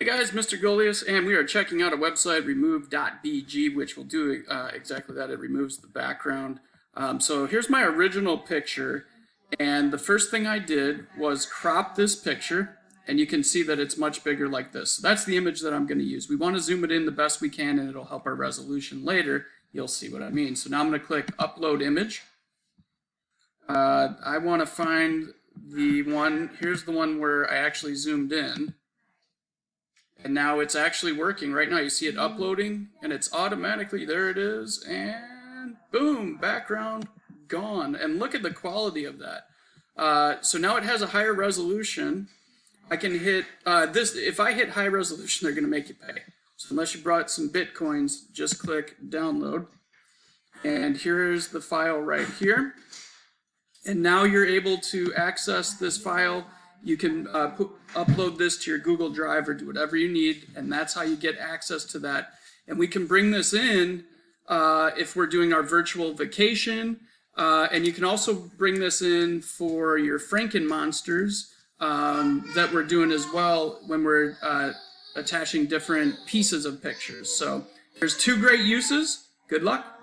Hey guys, Mr. Goliath, and we are checking out a website, remove.bg, which will do exactly that. It removes the background. So here's my original picture, and the first thing I did was crop this picture, and you can see that it's much bigger like this. So that's the image that I'm going to use. We want to zoom it in the best we can, and it'll help our resolution later. You'll see what I mean. So now I'm going to click Upload Image. I want to find the one, here's the one where I actually zoomed in. And now it's actually working. Right now you see it uploading and it's automatically, there it is, and boom, background gone. And look at the quality of that. So now it has a higher resolution. I can hit this. If I hit high resolution, they're going to make you pay. So unless you brought some Bitcoins, just click download. And here's the file right here. And now you're able to access this file. You can upload this to your Google Drive or do whatever you need, and that's how you get access to that. And we can bring this in if we're doing our virtual vacation, and you can also bring this in for your Franken monsters that we're doing as well when we're attaching different pieces of pictures. So there's two great uses. Good luck.